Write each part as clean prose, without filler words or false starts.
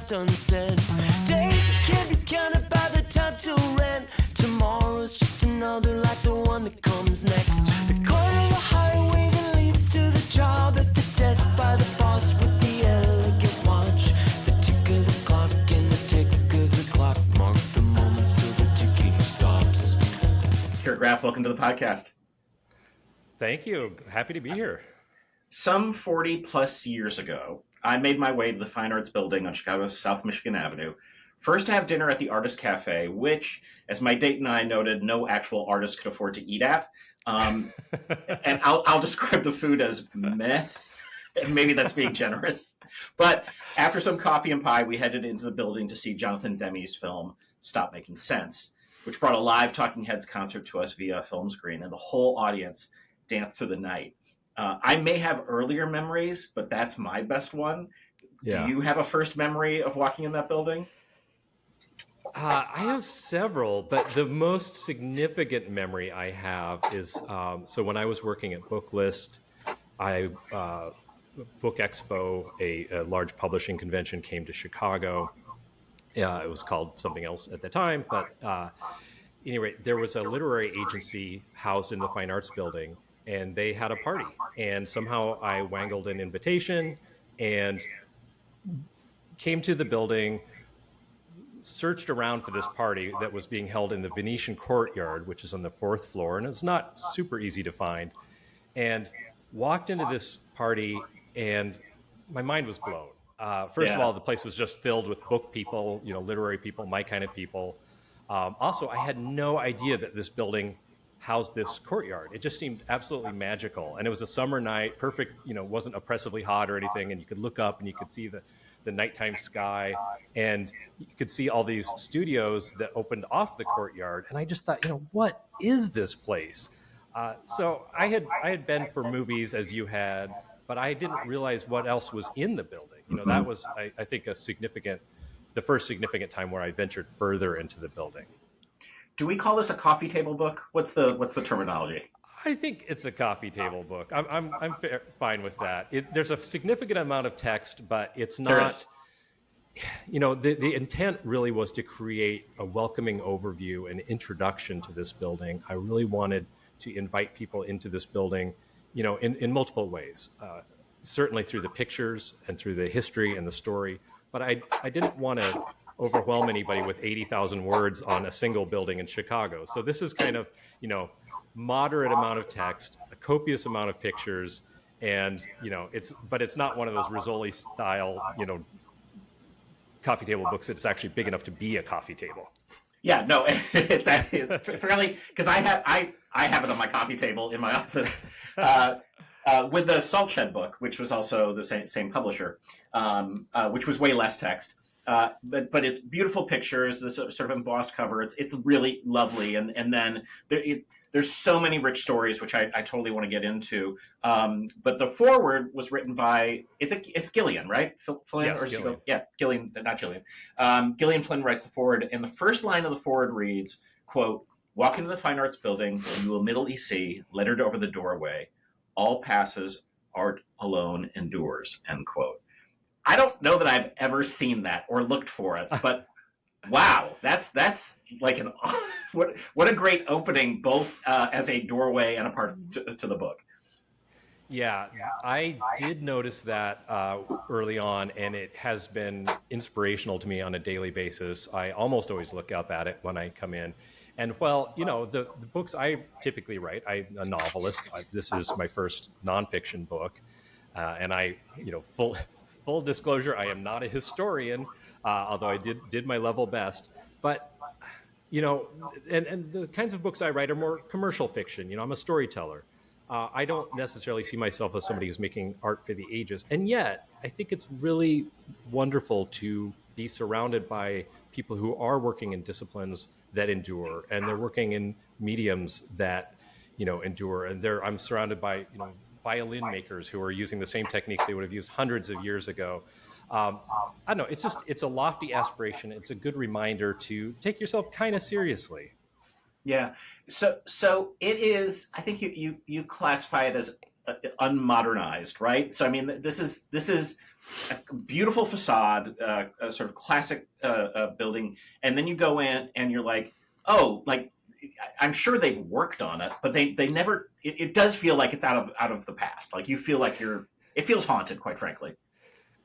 left unsaid. Days that can't be counted by the time till rent. Tomorrow's just another like the one that comes next. The corner of the highway that leads to the job, at the desk by the boss with the elegant watch. The tick of the clock and the tick of the clock mark the moments till the ticking stops. Keir Graff, welcome to the podcast. Thank you. Happy to be here. Some 40 plus years ago, I made my way to the Fine Arts Building on Chicago's South Michigan Avenue, first to have dinner at the Artist Cafe, which, as my date and I noted, no actual artist could afford to eat at. And I'll describe the food as meh. Maybe that's being generous. But after some coffee and pie, we headed into the building to see Jonathan Demme's film, Stop Making Sense, which brought a live Talking Heads concert to us via film screen, and the whole audience danced through the night. I may have earlier memories, but that's my best one. Yeah. Do you have a first memory of walking in that building? I have several, but the most significant memory I have is, so when I was working at Booklist, Book Expo, a large publishing convention, came to Chicago. It was called something else at the time, but anyway, there was a literary agency housed in the Fine Arts Building, and they had a party. And somehow I wangled an invitation and came to the building, searched around for this party that was being held in the Venetian Courtyard, which is on the 4th floor, and it's not super easy to find, and walked into this party, and my mind was blown. First of all, the place was just filled with book people, literary people, my kind of people. Also, I had no idea that this building housed this courtyard. It just seemed absolutely magical. And it was a summer night, perfect, wasn't oppressively hot or anything. And you could look up and you could see the nighttime sky, and you could see all these studios that opened off the courtyard. And I just thought, what is this place? So I had been for movies as you had, but I didn't realize what else was in the building. That was, I think, the first significant time where I ventured further into the building. Do we call this a coffee table book? What's the terminology? I think it's a coffee table book. I'm fine with that. There's a significant amount of text, but it's not. The intent really was to create a welcoming overview and introduction to this building. I really wanted to invite people into this building, in multiple ways. Certainly through the pictures and through the history and the story. But I didn't want to overwhelm anybody with 80,000 words on a single building in Chicago. So this is kind of, moderate amount of text, a copious amount of pictures, and, it's not one of those Rizzoli style, coffee table books that's actually big enough to be a coffee table. Yeah, no, it's fairly, because I have it on my coffee table in my office. With the Salt Shed book, which was also the same publisher, which was way less text, but it's beautiful pictures, this sort of embossed cover. It's really lovely, and then there's so many rich stories which I totally want to get into. But the foreword was written by it's Gillian, right? Flynn, yes, Gillian. Gillian, not Gillian. Gillian Flynn writes the foreword, and the first line of the foreword reads, quote, "Walk into the Fine Arts Building, and you will immediately see, lettered over the doorway, all passes, art alone endures," end quote. I don't know that I've ever seen that or looked for it, but wow, that's like what a great opening, both as a doorway and a part to the book. Yeah, I did notice that early on, and it has been inspirational to me on a daily basis. I almost always look up at it when I come in. And the books I typically write, I'm a novelist. This is my first nonfiction book. And full disclosure, I am not a historian, although I did my level best. But, and the kinds of books I write are more commercial fiction. I'm a storyteller. I don't necessarily see myself as somebody who's making art for the ages. And yet, I think it's really wonderful to be surrounded by people who are working in disciplines that endure, and they're working in mediums that, endure. And I'm surrounded by, violin makers who are using the same techniques they would have used hundreds of years ago. I don't know. It's a lofty aspiration. It's a good reminder to take yourself kind of seriously. Yeah. So it is. I think you classify it unmodernized, right? So I mean, this is a beautiful facade, a sort of classic building, and then you go in and you're like, oh, like I'm sure they've worked on it, but they never. It does feel like it's out of the past. Like you feel like it feels haunted, quite frankly.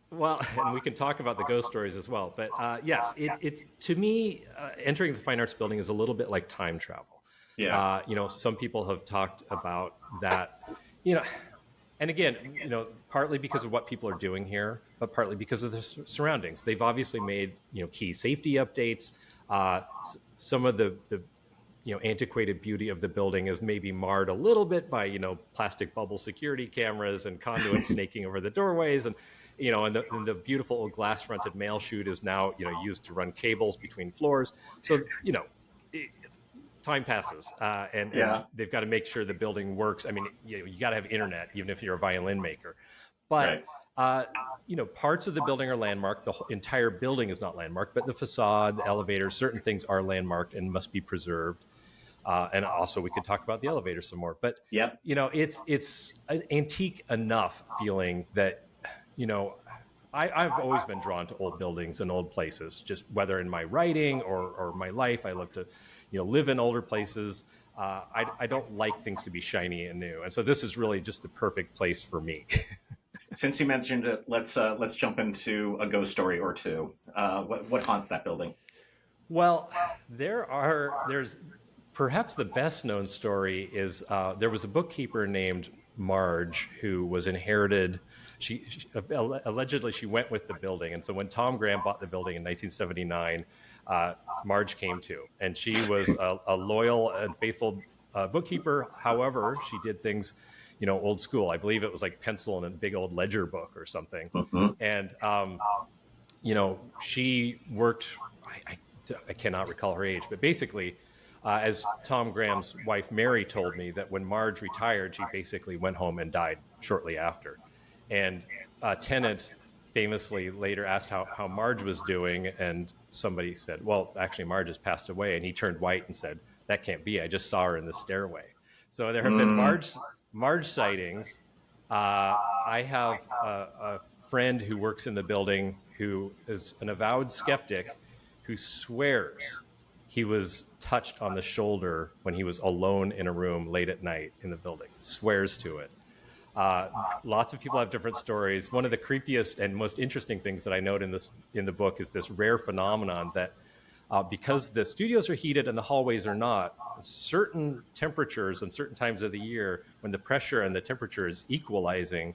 Well, and we can talk about the ghost stories as well. But yes, it's to me, entering the Fine Arts Building is a little bit like time travel. Yeah. Some people have talked about that, you know, and again, partly because of what people are doing here, but partly because of the surroundings. They've obviously made, key safety updates. Some of the antiquated beauty of the building is maybe marred a little bit by, plastic bubble security cameras and conduits snaking over the doorways. And the beautiful old glass fronted mail chute is now, used to run cables between floors. So, time passes, and they've got to make sure the building works. I mean, you got to have internet, even if you're a violin maker. But Right. Parts of the building are landmarked. The entire building is not landmarked, but the facade, the elevators, certain things are landmarked and must be preserved. And also, we could talk about the elevator some more. But Yep. It's an antique enough feeling that I've always been drawn to old buildings and old places. Just whether in my writing or my life, I love to live in older places. I don't like things to be shiny and new, and so this is really just the perfect place for me. Since you mentioned it, let's jump into a ghost story or two. What haunts that building? Well, there's perhaps the best known story is there was a bookkeeper named Marge who was inherited. She allegedly she went with the building, and so when Tom Graham bought the building in 1979, Marge came too, and she was a loyal and faithful bookkeeper. However, she did things, old school. I believe it was like pencil in a big old ledger book or something. Mm-hmm. And she worked. I cannot recall her age, but basically, as Tom Graham's wife Mary told me, that when Marge retired, she basically went home and died shortly after. And a tenant famously later asked how Marge was doing, and somebody said, well, actually, Marge has passed away. And he turned white and said, that can't be. I just saw her in the stairway. So there have been Marge sightings. I have a friend who works in the building who is an avowed skeptic who swears he was touched on the shoulder when he was alone in a room late at night in the building. Swears to it. Lots of people have different stories. One of the creepiest and most interesting things that I note in the book is this rare phenomenon that because the studios are heated and the hallways are not, certain temperatures and certain times of the year, when the pressure and the temperature is equalizing,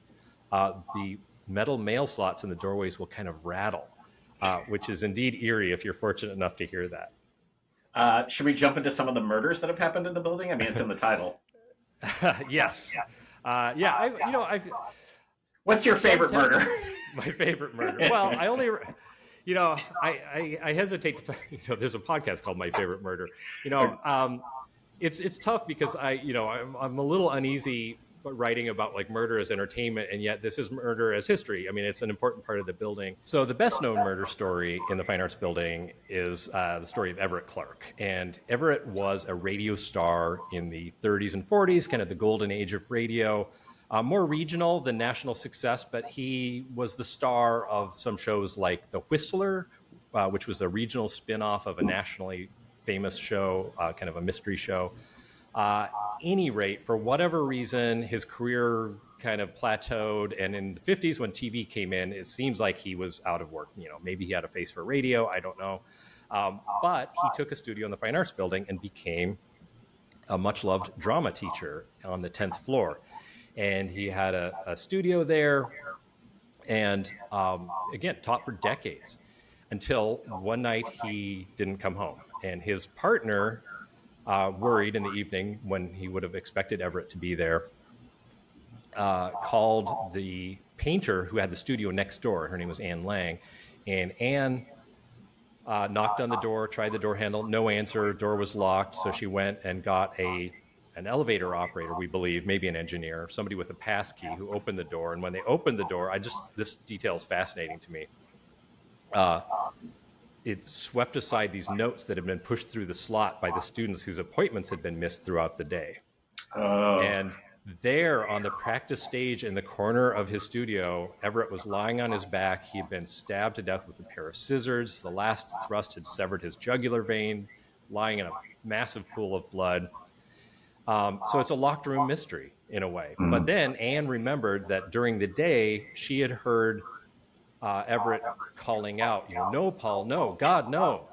the metal mail slots in the doorways will kind of rattle, which is indeed eerie if you're fortunate enough to hear that. Should we jump into some of the murders that have happened in the building? I mean, it's in the title. Yes. I've. What's your favorite murder? My favorite murder. Well, I only, I hesitate to talk. There's a podcast called My Favorite Murder. It's tough because I'm a little uneasy writing about like murder as entertainment, and yet this is murder as history. I mean, it's an important part of the building. So the best known murder story in the Fine Arts Building is the story of Everett Clark. And Everett was a radio star in the 30s and 40s, kind of the golden age of radio. More regional than national success, but he was the star of some shows like The Whistler, which was a regional spin-off of a nationally famous show, kind of a mystery show. Any rate, for whatever reason, his career kind of plateaued. And in the 50s, when TV came in, it seems like he was out of work. Maybe he had a face for radio. I don't know. But he took a studio in the Fine Arts Building and became a much-loved drama teacher on the 10th floor. And he had a studio there and, again, taught for decades until one night he didn't come home. And his partner, worried in the evening when he would have expected Everett to be there, called the painter who had the studio next door. Her name was Ann Lang. And Ann knocked on the door, tried the door handle, no answer, door was locked. So she went and got an elevator operator, we believe, maybe an engineer, somebody with a pass key who opened the door. And when they opened the door, this detail is fascinating to me. It swept aside these notes that had been pushed through the slot by the students whose appointments had been missed throughout the day. And There on the practice stage in the corner of his studio, Everett was lying on his back. He had been stabbed to death with a pair of scissors. The last thrust had severed his jugular vein, lying in a massive pool of blood. So it's a locked room mystery in a way. Mhm. But then Anne remembered that during the day, she had heard Everett calling out, no, Paul, no, God, no.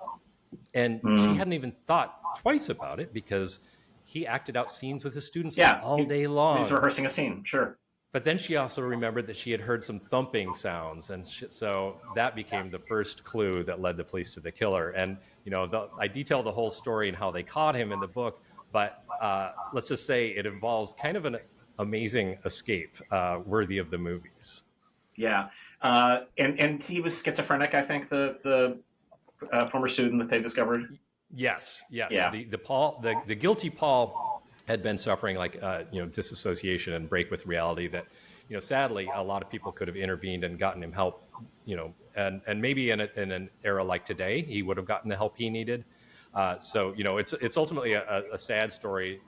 And she hadn't even thought twice about it because he acted out scenes with his students all day long. He was rehearsing a scene, sure. But then she also remembered that she had heard some thumping sounds, and so that became the first clue that led the police to the killer. And I detail the whole story and how they caught him in the book, but let's just say it involves kind of an amazing escape worthy of the movies. Yeah, and he was schizophrenic, I think, the former student that they discovered. Yes. Yeah. The guilty Paul had been suffering disassociation and break with reality that, sadly, a lot of people could have intervened and gotten him help, and maybe in an era like today, he would have gotten the help he needed. So it's ultimately a sad story.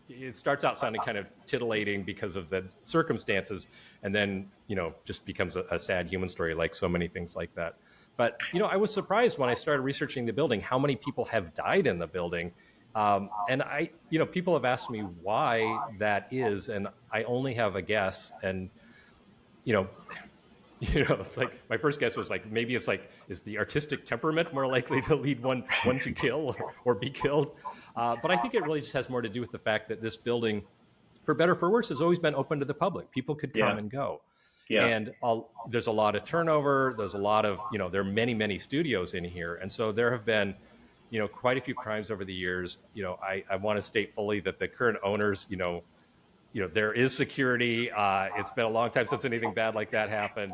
It starts out sounding kind of titillating because of the circumstances, and then just becomes a sad human story, like so many things like that. But I was surprised when I started researching the building how many people have died in the building, and people have asked me why that is, and I only have a guess. And it's like my first guess was like maybe it's like, is the artistic temperament more likely to lead one to kill or be killed? But I think it really just has more to do with the fact that this building, for better or for worse, has always been open to the public. People could come and go. Yeah. And there's a lot of turnover. There's a lot of, there are many, many studios in here. And so there have been, quite a few crimes over the years. I want to state fully that the current owners, there is security. It's been a long time since anything bad like that happened.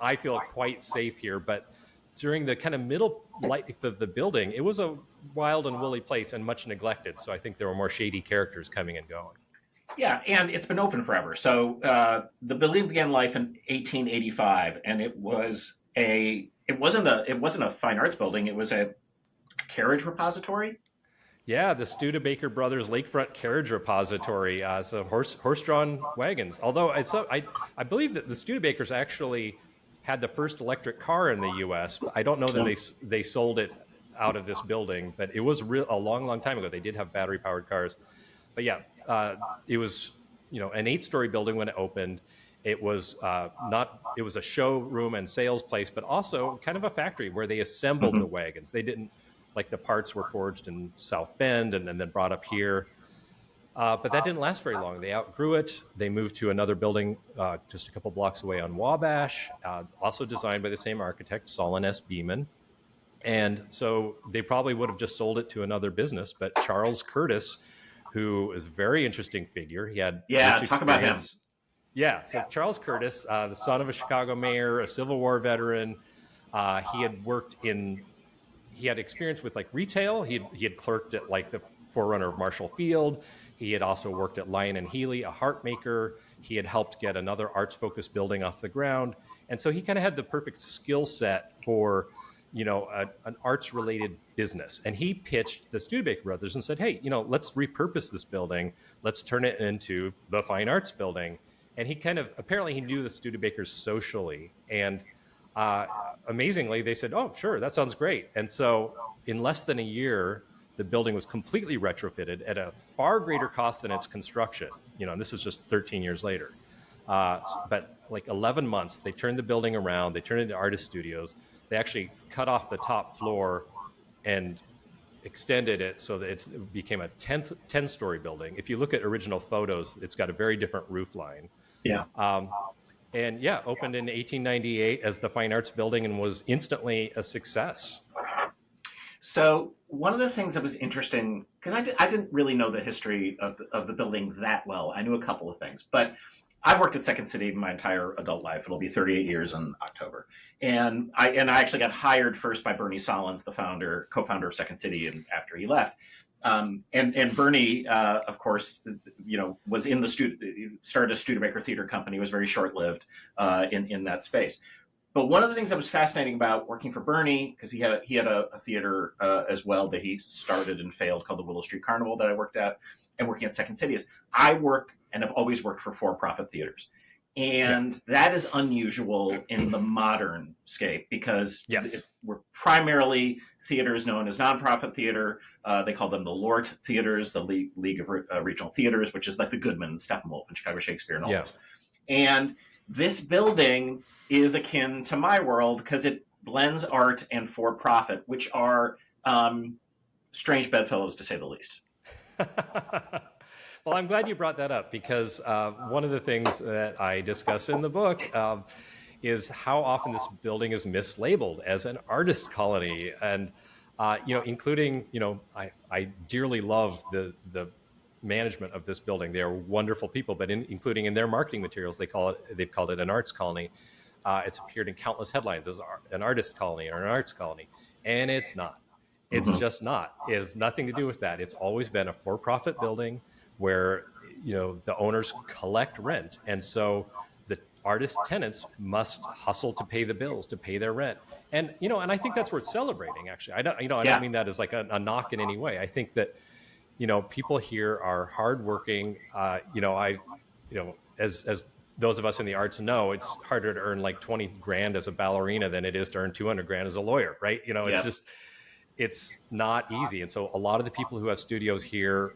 I feel quite safe here. But during the kind of middle life of the building, it was a wild and woolly place and much neglected. So I think there were more shady characters coming and going. Yeah, and it's been open forever. So the building began life in 1885, and it wasn't a fine arts building. It was a carriage repository. Yeah, the Studebaker Brothers Lakefront Carriage Repository. So horse-drawn wagons. Although I believe that the Studebakers actually had the first electric car in the U.S. I don't know that they sold it out of this building, but it was a long, long time ago. They did have battery-powered cars. But yeah, it was an 8-story building when it opened. It was it was a showroom and sales place, but also kind of a factory where they assembled the wagons. They didn't, like, the parts were forged in South Bend and then brought up here. But that didn't last very long. They outgrew it. They moved to another building just a couple blocks away on Wabash, also designed by the same architect, Solon S. Beeman. And so they probably would have just sold it to another business, but Charles Curtis, who is a very interesting figure. He had talk about him. Yeah, so Charles Curtis, the son of a Chicago mayor, a Civil War veteran. He had experience with like retail. He had clerked at like the forerunner of Marshall Field. He had also worked at Lyon and Healy, a heart maker. He had helped get another arts-focused building off the ground. And so he kind of had the perfect skill set for an arts-related business. And he pitched the Studebaker Brothers and said, hey, let's repurpose this building. Let's turn it into the Fine Arts Building. And he apparently he knew the Studebakers socially. And amazingly, they said, oh, sure, that sounds great. And so in less than a year, the building was completely retrofitted at a far greater cost than its construction. And this is just 13 years later. But like 11 months, they turned the building around. They turned it into artist studios. They actually cut off the top floor and extended it so that it became a 10-story building. If you look at original photos, it's got a very different roof line. Yeah. And yeah, opened in 1898 as the Fine Arts Building and was instantly a success. So one of the things that was interesting, because I didn't really know the history of the building that well. I knew a couple of things, but I've worked at Second City my entire adult life. It'll be 38 years in October. And I actually got hired first by Bernie Solins, the co-founder of Second City, and after he left. And Bernie, of course, was started a Studebaker Theater Company. It was very short-lived in that space. But one of the things that was fascinating about working for Bernie, because he had a theater as well that he started and failed called the Willow Street Carnival that I worked at, and working at Second City, is I work and have always worked for for-profit theaters. And that is unusual in the modern scape because we're primarily theaters known as nonprofit theater. They call them the LORT theaters, the League of Regional Theaters, which is like the Goodman, Steppenwolf, and Chicago Shakespeare and all those. And this building is akin to my world because it blends art and for-profit, which are strange bedfellows to say the least. Well, I'm glad you brought that up because one of the things that I discuss in the book is how often this building is mislabeled as an artist colony, and including I dearly love the management of this building. They are wonderful people, but including in their marketing materials, they've called it an arts colony. It's appeared in countless headlines as an artist colony or an arts colony, and it's not. It's just not. It has nothing to do with that. It's always been a for-profit building where the owners collect rent, and so the artist tenants must hustle to pay the bills, to pay their rent, and and I think that's worth celebrating. Actually, I don't mean that as like a knock in any way. I think that people here are hardworking. As those of us in the arts know, it's harder to earn like 20 grand as a ballerina than it is to earn 200 grand as a lawyer, right? It's just it's not easy, and so a lot of the people who have studios here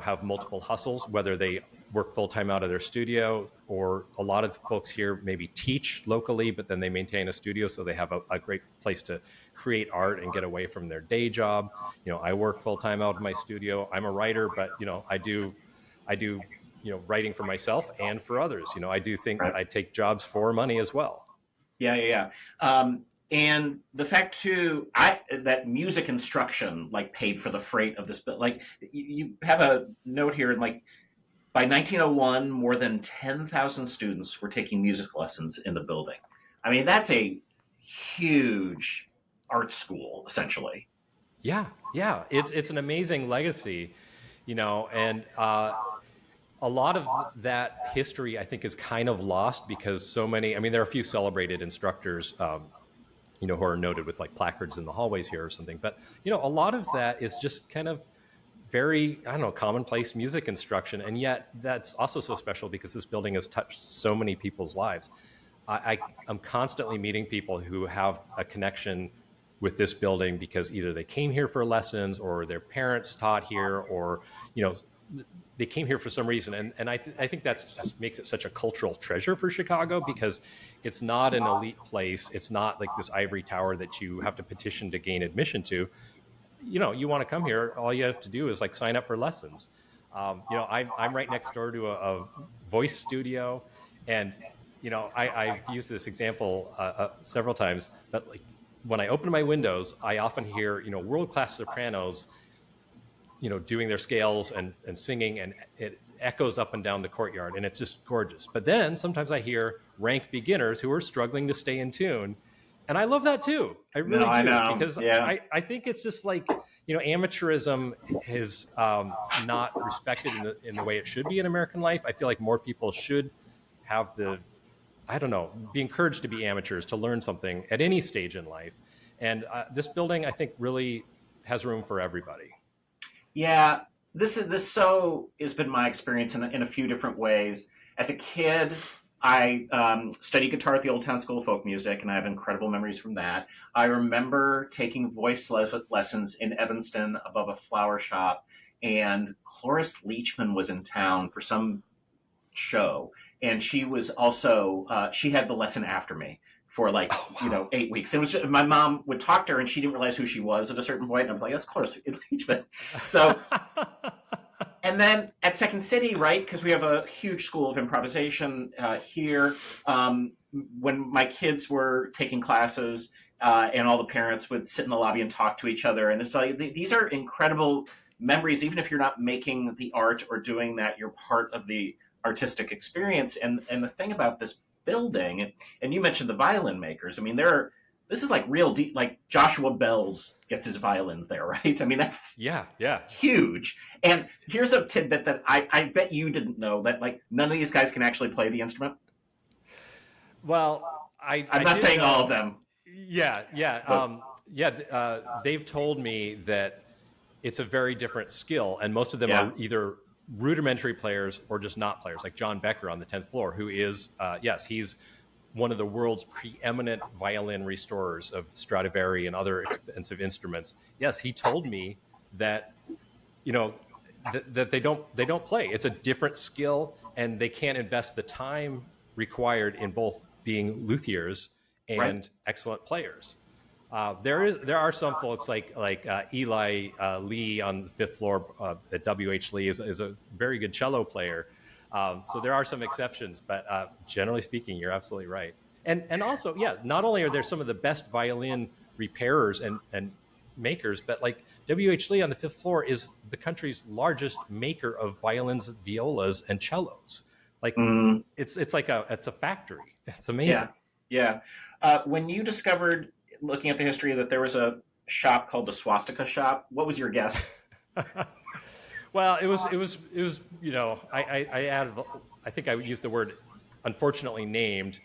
have multiple hustles, whether they work full-time out of their studio, or a lot of folks here maybe teach locally, but then they maintain a studio, so they have a great place to create art and get away from their day job. I work full-time out of my studio. I'm a writer, but I do writing for myself and for others. I do think that I take jobs for money as well. Yeah. And the fact too, that music instruction paid for the freight of this, but you have a note here, and by 1901, more than 10,000 students were taking music lessons in the building. I mean, that's a huge art school, essentially. Yeah, it's an amazing legacy, and a lot of that history I think is kind of lost because so many. I mean, there are a few celebrated instructors. Who are noted with placards in the hallways here or something. But, a lot of that is just kind of very, commonplace music instruction. And yet that's also so special because this building has touched so many people's lives. I'm constantly meeting people who have a connection with this building because either they came here for lessons or their parents taught here, or, they came here for some reason. And I think that just makes it such a cultural treasure for Chicago because it's not an elite place. It's not like this ivory tower that you have to petition to gain admission to. You want to come here, all you have to do is sign up for lessons. I'm right next door to a voice studio, and I've used this example several times, but when I open my windows, I often hear world-class sopranos doing their scales and singing, and it echoes up and down the courtyard, and it's just gorgeous. But then sometimes I hear rank beginners who are struggling to stay in tune, and I love that too. I really do, because I think it's just amateurism is not respected in the way it should be in American life. I feel like more people should have be encouraged to be amateurs, to learn something at any stage in life. And this building, I think, really has room for everybody. Yeah, this has been my experience in a few different ways. As a kid, I studied guitar at the Old Town School of Folk Music, and I have incredible memories from that. I remember taking voice lessons in Evanston above a flower shop, and Cloris Leachman was in town for some show, and she was also she had the lesson after me for 8 weeks. It was just, my mom would talk to her and she didn't realize who she was at a certain point. And I was like, that's Cloris Leachman. So, and then at Second City, right, because we have a huge school of improvisation here, when my kids were taking classes and all the parents would sit in the lobby and talk to each other. And it's these are incredible memories. Even if you're not making the art or doing that, you're part of the artistic experience. And the thing about this building, and you mentioned the violin makers. I mean, this is real deep. Joshua Bells gets his violins there, right? I mean, that's huge. And here's a tidbit that I bet you didn't know, that none of these guys can actually play the instrument. Well, I'm not saying all of them. They've told me that it's a very different skill, and most of them Yeah. are either rudimentary players or just not players, like John Becker on the 10th floor, who is, he's one of the world's preeminent violin restorers of Stradivari and other expensive instruments. Yes, he told me that, that they don't play. It's a different skill, and they can't invest the time required in both being luthiers and excellent players. There are some folks like Eli Lee on the 5th floor at W.H. Lee is a very good cello player. So there are some exceptions, but generally speaking, you're absolutely right. And also, not only are there some of the best violin repairers and makers, but like W.H. Lee on the 5th floor is the country's largest maker of violins, violas, and cellos. Like it's a factory. It's amazing. Yeah. When you discovered, looking at the history, that there was a shop called the Swastika Shop, what was your guess? Well, it was I added, I think I used the word unfortunately named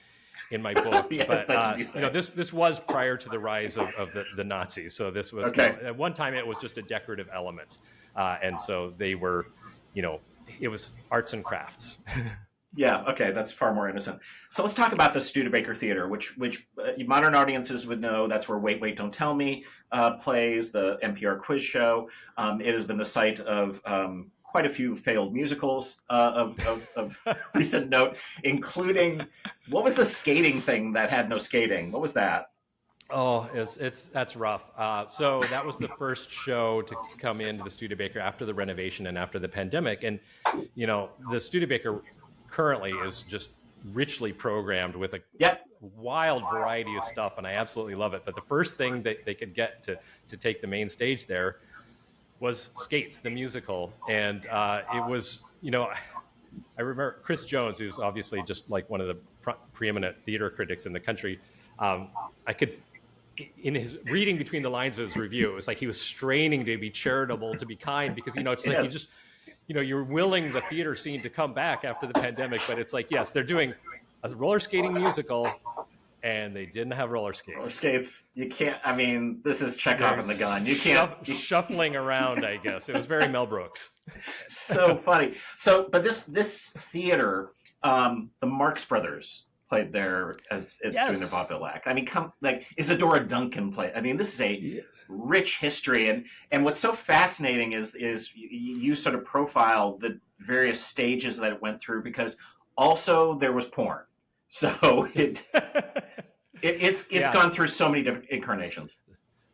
in my book. Yes, but that's what you said. this was prior to the rise of the Nazis. So this was at one time it was just a decorative element, and so they were, it was arts and crafts. Yeah, okay, that's far more innocent. So let's talk about the Studebaker Theater, which modern audiences would know. That's where Wait, Wait, Don't Tell Me plays, the NPR quiz show. It has been the site of quite a few failed musicals of recent note, including, what was the skating thing that had no skating? What was that? Oh, that's rough. So that was the first show to come into the Studebaker after the renovation and after the pandemic. And, the Studebaker currently is just richly programmed with a wild variety of stuff, and I absolutely love it. But the first thing that they could get to take the main stage there was Skates, the musical. And it was, I remember Chris Jones, who's obviously just like one of the preeminent theater critics in the country. I could, in his reading between the lines of his review, it was like he was straining to be charitable, to be kind, because, it's like you just, you're willing the theater scene to come back after the pandemic, but it's like, yes, they're doing a roller skating musical, and they didn't have roller skates. Roller skates. You can't, this is Chekhov and the gun. You can't. Shuffling around, I guess. It was very Mel Brooks. So funny. So, but this theater, the Marx Brothers played there doing their vaudeville act. Isadora Duncan played. This is a rich history, and what's so fascinating is you sort of profile the various stages that it went through, because also there was porn. So it's gone through so many different incarnations.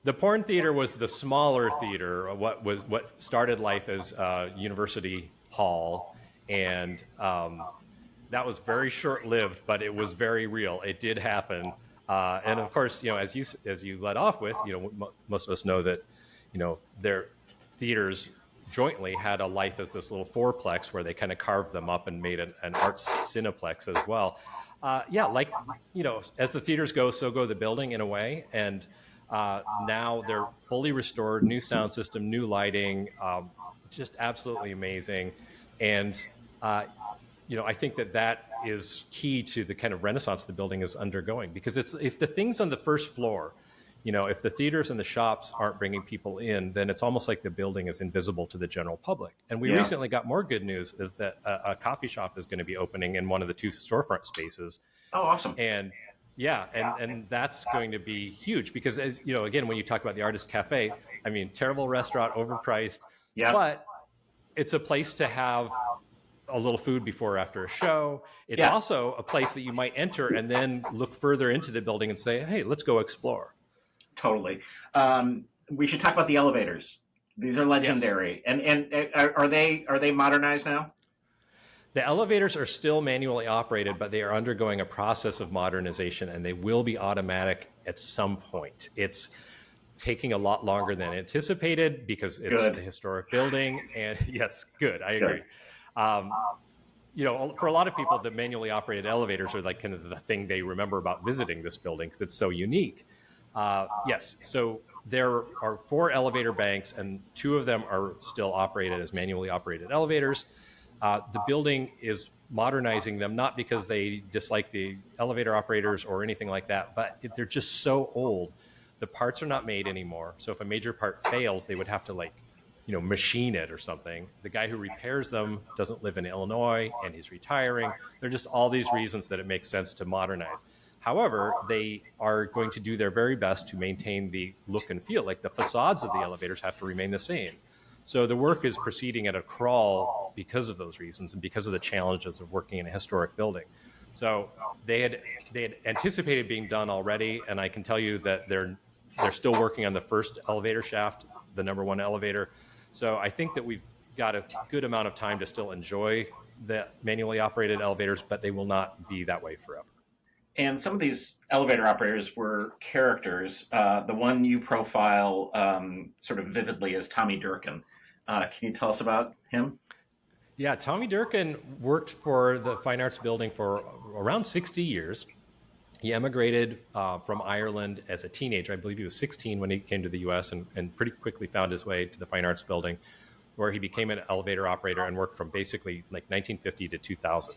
The porn theater was the smaller theater, what started life as University Hall, and that was very short-lived, but it was very real. It did happen, and of course, as you led off with, most of us know that, their theaters jointly had a life as this little fourplex where they kind of carved them up and made an arts cineplex as well. As the theaters go, so go the building in a way, and now they're fully restored, new sound system, new lighting, just absolutely amazing, and. I think that is key to the kind of renaissance the building is undergoing, because if the things on the first floor, if the theaters and the shops aren't bringing people in, then it's almost like the building is invisible to the general public. And we recently got more good news, is that a coffee shop is going to be opening in one of the two storefront spaces. Oh, awesome. And and that's going to be huge, because, as again, when you talk about the Artist Cafe, terrible restaurant, overpriced, but it's a place to have a little food before or after a show. It's also a place that you might enter and then look further into the building and say, hey, let's go explore. Totally. We should talk about the elevators. These are legendary. Yes. And are they modernized now? The elevators are still manually operated, but they are undergoing a process of modernization, and they will be automatic at some point. It's taking a lot longer than anticipated because it's a historic building. And yes, good. I agree. For a lot of people, the manually operated elevators are like kind of the thing they remember about visiting this building because it's so unique. So there are 4 elevator banks, and 2 of them are still operated as manually operated elevators. The building is modernizing them, not because they dislike the elevator operators or anything like that, but they're just so old. The parts are not made anymore. So if a major part fails, they would have to machine it or something. The guy who repairs them doesn't live in Illinois and he's retiring. There are just all these reasons that it makes sense to modernize. However, they are going to do their very best to maintain the look and feel. Like the facades of the elevators have to remain the same. So the work is proceeding at a crawl because of those reasons and because of the challenges of working in a historic building. So they had anticipated being done already, and I can tell you that they're still working on the first elevator shaft, the number 1 elevator. So I think that we've got a good amount of time to still enjoy the manually operated elevators, but they will not be that way forever. And some of these elevator operators were characters. The one you profile sort of vividly is Tommy Durkin. Can you tell us about him? Yeah, Tommy Durkin worked for the Fine Arts Building for around 60 years. He emigrated from Ireland as a teenager. I believe he was 16 when he came to the U.S. and pretty quickly found his way to the Fine Arts Building, where he became an elevator operator and worked from basically like 1950 to 2000.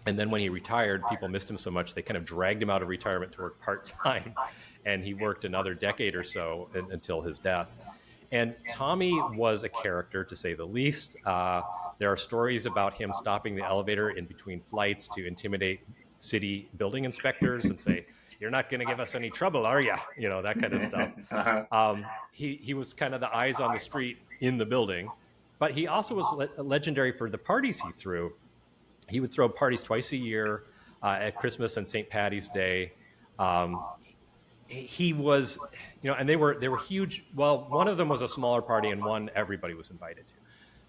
And then when he retired, people missed him so much, they kind of dragged him out of retirement to work part-time. And he worked another decade or so until his death. And Tommy was a character, to say the least. There are stories about him stopping the elevator in between flights to intimidate city building inspectors and say, "You're not going to give us any trouble, are you?" You know, that kind of stuff. He was kind of the eyes on the street in the building. But he also was legendary for the parties he threw. He would throw parties twice a year at Christmas and St. Paddy's Day. He was, and they were huge. Well, one of them was a smaller party and one everybody was invited to.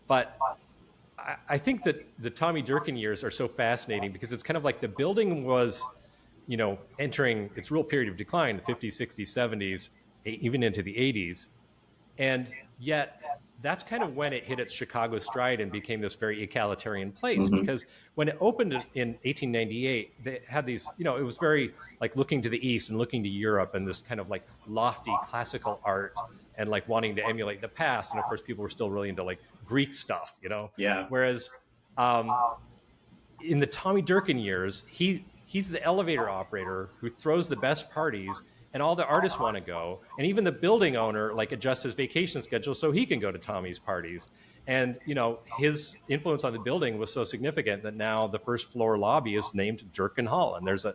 But I think that the Tommy Durkin years are so fascinating because it's kind of like the building was, entering its real period of decline, the 50s, 60s, 70s, even into the 80s. And yet that's kind of when it hit its Chicago stride and became this very egalitarian place. Mm-hmm. Because when it opened in 1898, they had these, it was very like looking to the East and looking to Europe and this kind of like lofty classical art and like wanting to emulate the past. And of course, people were still really into like Greek stuff, Yeah. Whereas in the Tommy Durkin years, he's the elevator operator who throws the best parties. And all the artists want to go. And even the building owner like adjusts his vacation schedule so he can go to Tommy's parties. And, his influence on the building was so significant that now the first floor lobby is named Durkin Hall. And there's a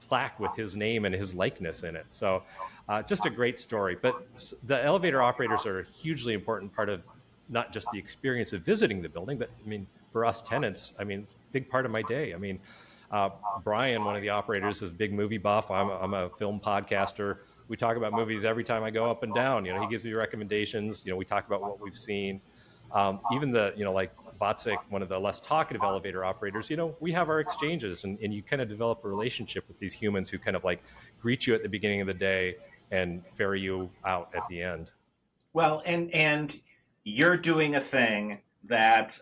plaque with his name and his likeness in it. So just a great story. But the elevator operators are a hugely important part of not just the experience of visiting the building, but for us tenants, big part of my day. Brian, one of the operators, is a big movie buff. I'm a film podcaster. We talk about movies every time I go up and down. He gives me recommendations. We talk about what we've seen. Even the, like Vatsik, one of the less talkative elevator operators, we have our exchanges and you kind of develop a relationship with these humans who kind of like greet you at the beginning of the day and ferry you out at the end. Well, and you're doing a thing that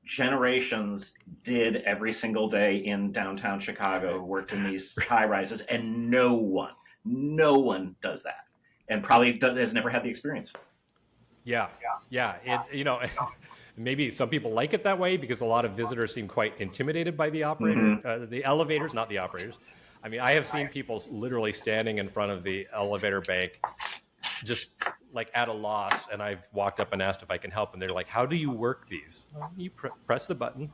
generations did every single day in downtown Chicago, worked in these high rises, and no one does that, and probably has never had the experience. Yeah. Maybe some people like it that way because a lot of visitors seem quite intimidated by the operator, the elevators, not the operators. I have seen people literally standing in front of the elevator bank, just like at a loss, and I've walked up and asked if I can help, and they're like, "How do you work these?" You press the button,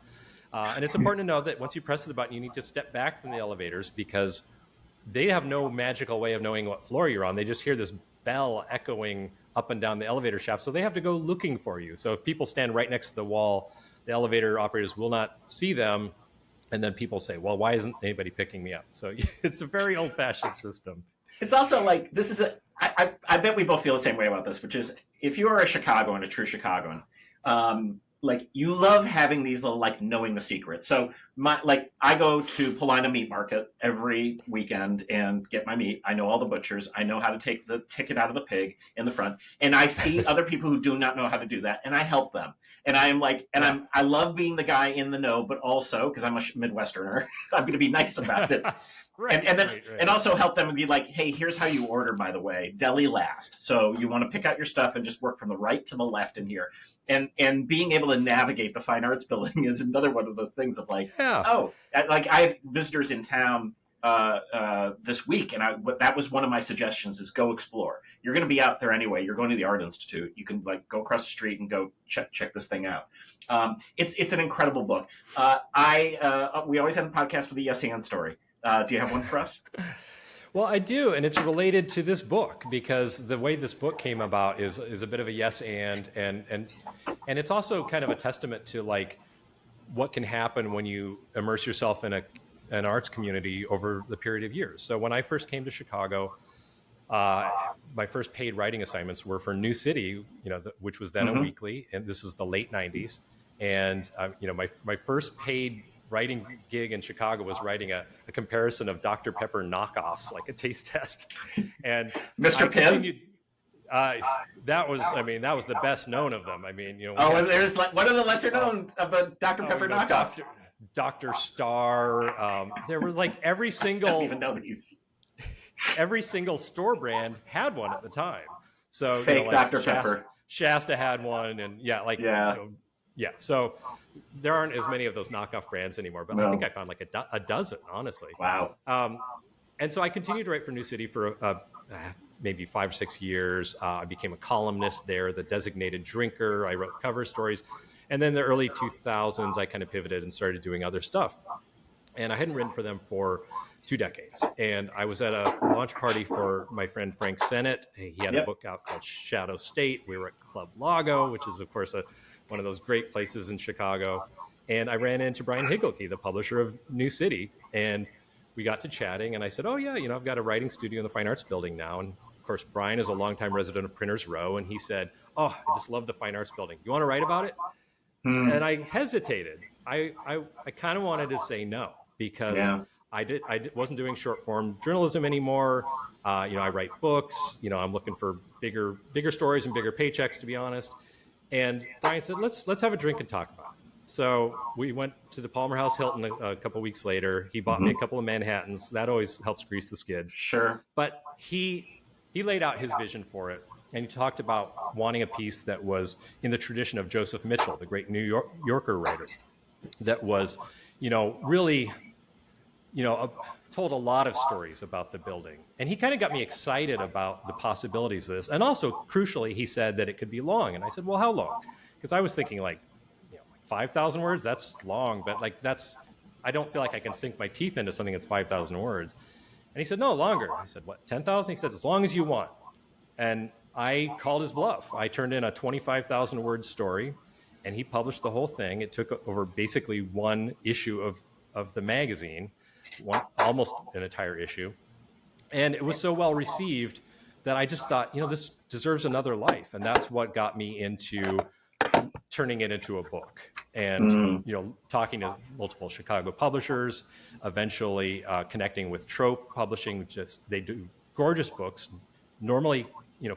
and it's important to know that once you press the button, you need to step back from the elevators because they have no magical way of knowing what floor you're on. They just hear this bell echoing up and down the elevator shaft, so they have to go looking for you. So if people stand right next to the wall, the elevator operators will not see them, and then people say, "Well, why isn't anybody picking me up?" So it's a very old-fashioned system. It's also like I bet we both feel the same way about this, which is if you are a Chicagoan, a true Chicagoan, like you love having these little like knowing the secret. So I go to Paulina Meat Market every weekend and get my meat. I know all the butchers. I know how to take the ticket out of the pig in the front, and I see other people who do not know how to do that, and I help them. And I am like, I love being the guy in the know, but also because I'm a Midwesterner, I'm going to be nice about it. Right, and then right. and also help them and be like, hey, here's how you order, by the way, deli last. So you want to pick out your stuff and just work from the right to the left in here. And being able to navigate the fine arts building is another one of those things of like, Yeah. oh, like I had visitors in town this week, and that was one of my suggestions is go explore. You're going to be out there anyway. You're going to the Art Institute. You can like go across the street and go check this thing out. It's an incredible book. We always have a podcast with a yes and story. Do you have one for us? Well, I do, and it's related to this book because the way this book came about is a bit of a yes and it's also kind of a testament to like what can happen when you immerse yourself in an arts community over the period of years. So when I first came to Chicago, my first paid writing assignments were for New City, which was then a weekly, and this was the late '90s. And my first paid writing gig in Chicago was writing a comparison of Dr. Pepper knockoffs, like a taste test. And Mr. Pibb? That was the best known of them. There's like one of the lesser known of the Dr. Pepper knockoffs. Dr. Star. There was like every I single. don't even know these. Every single store brand had one at the time. So fake Dr. Pepper. Shasta had one, and So there aren't as many of those knockoff brands anymore, but I think I found like a dozen, honestly. Wow. And so I continued to write for New City for maybe 5 or 6 years. I became a columnist there, the designated drinker. I wrote cover stories. And then the early 2000s, I kind of pivoted and started doing other stuff. And I hadn't written for them for 2 decades. And I was at a launch party for my friend Frank Sennett. He had a book out called Shadow State. We were at Club Lago, which is, of course, one of those great places in Chicago. And I ran into Brian Higgelke, the publisher of New City. And we got to chatting. And I said, oh, yeah, I've got a writing studio in the Fine Arts Building now. And of course, Brian is a longtime resident of Printers Row. And he said, oh, I just love the Fine Arts Building. You want to write about it? And I hesitated. I kind of wanted to say no because I wasn't doing short form journalism anymore. I write books. I'm looking for bigger stories and bigger paychecks, to be honest. And Brian said, let's have a drink and talk about it. So we went to the Palmer House Hilton a couple weeks later. He bought me a couple of Manhattans. That always helps grease the skids. Sure. But he laid out his vision for it. And he talked about wanting a piece that was in the tradition of Joseph Mitchell, the great New Yorker writer, that was, really, told a lot of stories about the building. And he kind of got me excited about the possibilities of this. And also, crucially, he said that it could be long. And I said, well, how long? Because I was thinking like 5,000 words, that's long, but I don't feel like I can sink my teeth into something that's 5,000 words. And he said, no, longer. I said, what, 10,000? He said, as long as you want. And I called his bluff. I turned in a 25,000 word story, and he published the whole thing. It took over basically one issue of the magazine, almost an entire issue. And it was so well received that I just thought, this deserves another life. And that's what got me into turning it into a book and, talking to multiple Chicago publishers, eventually connecting with Trope Publishing. They do gorgeous books, normally,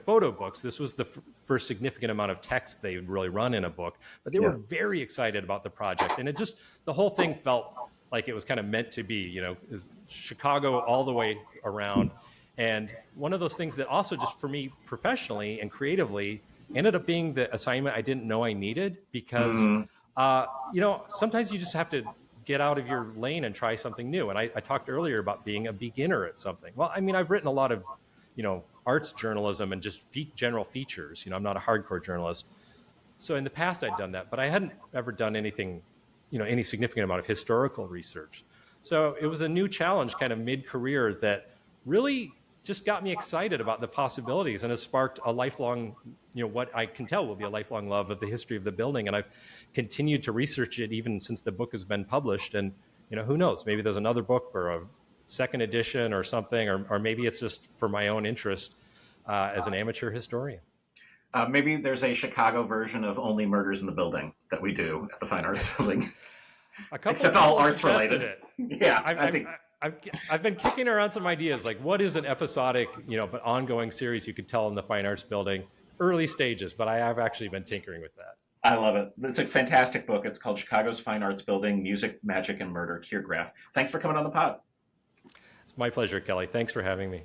photo books. This was the first significant amount of text they would really run in a book, but they were very excited about the project. And the whole thing felt like it was kind of meant to be, is Chicago all the way around. And one of those things that also just for me professionally and creatively ended up being the assignment I didn't know I needed because, sometimes you just have to get out of your lane and try something new. And I talked earlier about being a beginner at something. Well, I've written a lot of, arts journalism and just general features. I'm not a hardcore journalist. So in the past I'd done that, but I hadn't ever done anything, any significant amount of historical research. So it was a new challenge kind of mid-career that really just got me excited about the possibilities and has sparked a lifelong, what I can tell will be a lifelong love of the history of the building. And I've continued to research it even since the book has been published. And, who knows, maybe there's another book or a second edition or something, or maybe it's just for my own interest as an amateur historian. Maybe there's a Chicago version of Only Murders in the Building that we do at the Fine Arts Building. Except all arts related. Yeah, I've been kicking around some ideas, like what is an episodic, but ongoing series you could tell in the Fine Arts Building, early stages, but I have actually been tinkering with that. I love it. It's a fantastic book. It's called Chicago's Fine Arts Building, Music, Magic, and Murder, Keir Graff. Thanks for coming on the pod. It's my pleasure, Kelly. Thanks for having me.